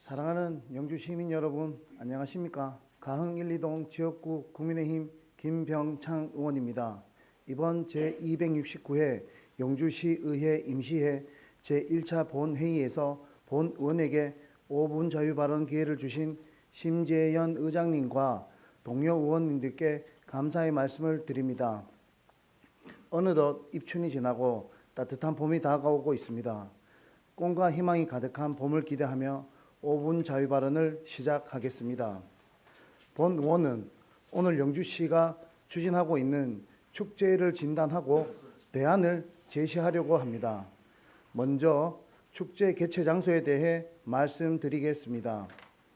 사랑하는 영주 시민 여러분, 안녕하십니까? 가흥 1, 2동 지역구 국민의힘 김병창 의원입니다. 이번 제269회 영주시의회 임시회 제1차 본회의에서 본 의원에게 5분 자유 발언 기회를 주신 심재현 의장님과 동료 의원님들께 감사의 말씀을 드립니다. 어느덧 입춘이 지나고 따뜻한 봄이 다가오고 있습니다. 꿈과 희망이 가득한 봄을 기대하며 5분 자유 발언을 시작하겠습니다. 본 의원은 오늘 영주시가 추진하고 있는 축제를 진단하고 대안을 제시하려고 합니다. 먼저 축제 개최 장소에 대해 말씀드리겠습니다.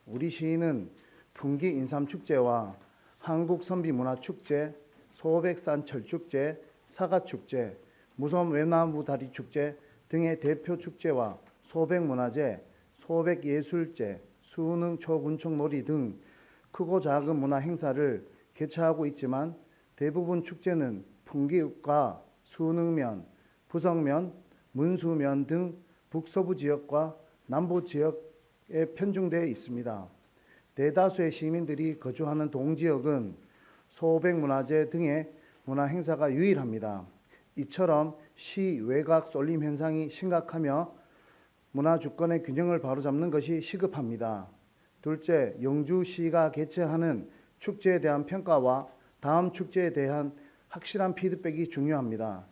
우리 시는 풍기 인삼축제와 한국선비문화축제, 소백산철축제, 사과축제, 무섬 외나무다리축제 등의 대표 축제와 소백문화제, 소백예술제, 수능초군총놀이 등 크고 작은 문화 행사를 개최하고 있지만 대부분 축제는 풍기읍과 수능면, 부성면, 문수면 등 북서부 지역과 남부 지역에 편중되어 있습니다. 대다수의 시민들이 거주하는 동지역은 소백문화제 등의 문화 행사가 유일합니다. 이처럼 시 외곽 쏠림 현상이 심각하며 문화 주권의 균형을 바로잡는 것이 시급합니다. 둘째, 영주시가 개최하는 축제에 대한 평가와 다음 축제에 대한 확실한 피드백이 중요합니다.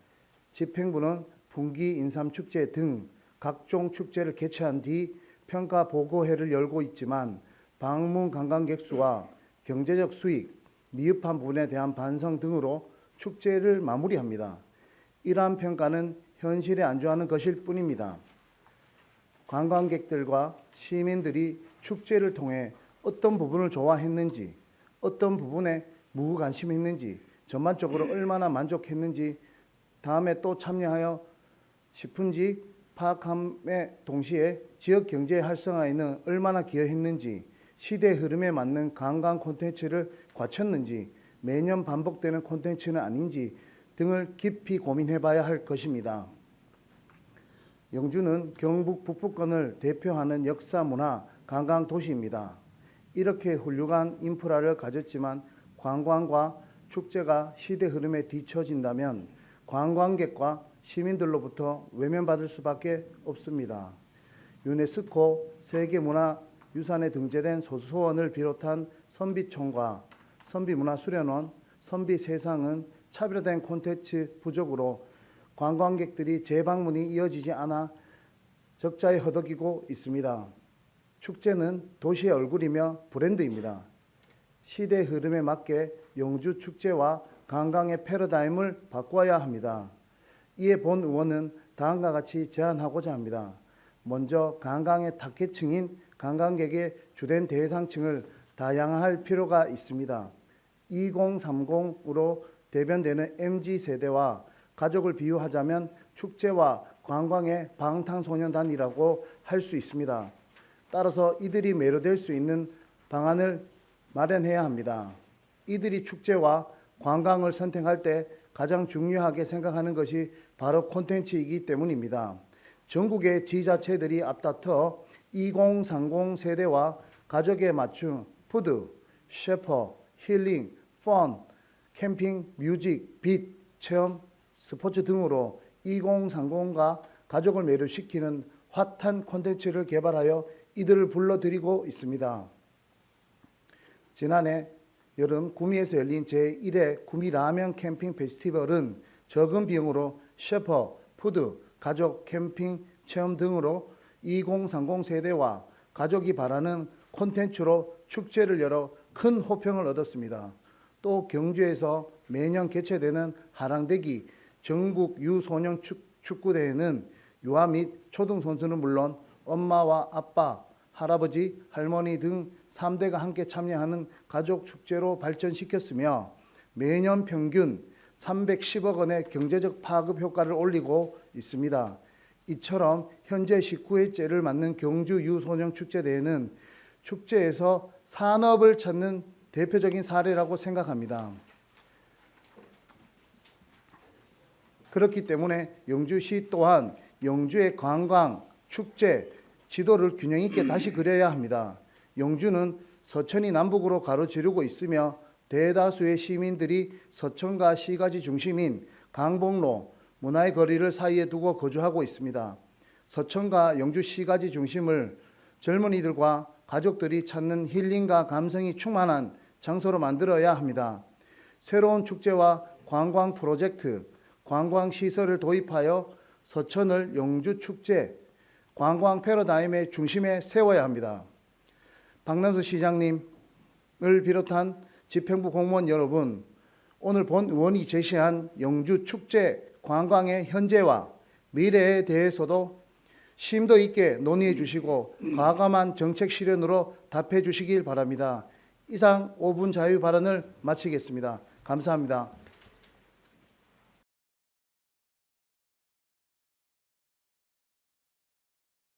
집행부는 풍기 인삼축제 등 각종 축제를 개최한 뒤 평가 보고회를 열고 있지만 방문 관광객 수와 경제적 수익, 미흡한 부분에 대한 반성 등으로 축제를 마무리합니다. 이러한 평가는 현실에 안주하는 것일 뿐입니다. 관광객들과 시민들이 축제를 통해 어떤 부분을 좋아했는지, 어떤 부분에 무관심했는지, 전반적으로 얼마나 만족했는지, 다음에 또 참여하여 싶은지 파악함에 동시에 지역 경제 활성화에는 얼마나 기여했는지, 시대 흐름에 맞는 관광 콘텐츠를 갖췄는지, 매년 반복되는 콘텐츠는 아닌지 등을 깊이 고민해봐야 할 것입니다. 영주는 경북 북부권을 대표하는 역사, 문화, 관광 도시입니다. 이렇게 훌륭한 인프라를 가졌지만 관광과 축제가 시대 흐름에 뒤처진다면 관광객과 시민들로부터 외면받을 수밖에 없습니다. 유네스코 세계문화유산에 등재된 소수원을 비롯한 선비촌과 선비문화수련원, 선비세상은 차별화된 콘텐츠 부족으로 관광객들이 재방문이 이어지지 않아 적자에 허덕이고 있습니다. 축제는 도시의 얼굴이며 브랜드입니다. 시대 흐름에 맞게 영주 축제와 관광의 패러다임을 바꿔야 합니다. 이에 본 의원은 다음과 같이 제안하고자 합니다. 먼저 관광의 타겟층인 관광객의 주된 대상층을 다양화할 필요가 있습니다. 2030으로 대변되는 MZ세대와 가족을 비유하자면 축제와 관광의 방탄소년단이라고 할 수 있습니다. 따라서 이들이 매료될 수 있는 방안을 마련해야 합니다. 이들이 축제와 관광을 선택할 때 가장 중요하게 생각하는 것이 바로 콘텐츠이기 때문입니다. 전국의 지자체들이 앞다퉈 2030 세대와 가족에 맞춘 푸드, 셰퍼, 힐링, 펀, 캠핑, 뮤직, 빛, 체험, 스포츠 등으로 2030과 가족을 매료시키는 핫한 콘텐츠를 개발하여 이들을 불러들이고 있습니다. 지난해 여름 구미에서 열린 제1회 구미 라면 캠핑 페스티벌은 적은 비용으로 셰퍼, 푸드, 가족, 캠핑, 체험 등으로 2030 세대와 가족이 바라는 콘텐츠로 축제를 열어 큰 호평을 얻었습니다. 또 경주에서 매년 개최되는 하랑대기 전국 유소년 축구대회는 유아 및 초등 선수는 물론 엄마와 아빠, 할아버지, 할머니 등 3대가 함께 참여하는 가족 축제로 발전시켰으며 매년 평균 310억 원의 경제적 파급 효과를 올리고 있습니다. 이처럼 현재 19회째를 맞는 경주 유소년 축제대회는 축제에서 산업을 찾는 대표적인 사례라고 생각합니다. 그렇기 때문에 영주시 또한 영주의 관광, 축제, 지도를 균형 있게 다시 그려야 합니다. 영주는 서천이 남북으로 가로지르고 있으며 대다수의 시민들이 서천과 시가지 중심인 강북로, 문화의 거리를 사이에 두고 거주하고 있습니다. 서천과 영주 시가지 중심을 젊은이들과 가족들이 찾는 힐링과 감성이 충만한 장소로 만들어야 합니다. 새로운 축제와 관광 프로젝트, 관광 시설을 도입하여 서천을 영주 축제, 관광 패러다임의 중심에 세워야 합니다. 박남수 시장님을 비롯한 집행부 공무원 여러분, 오늘 본 의원이 제시한 영주 축제 관광의 현재와 미래에 대해서도 심도 있게 논의해 주시고 과감한 정책 실현으로 답해 주시길 바랍니다. 이상 5분 자유 발언을 마치겠습니다. 감사합니다.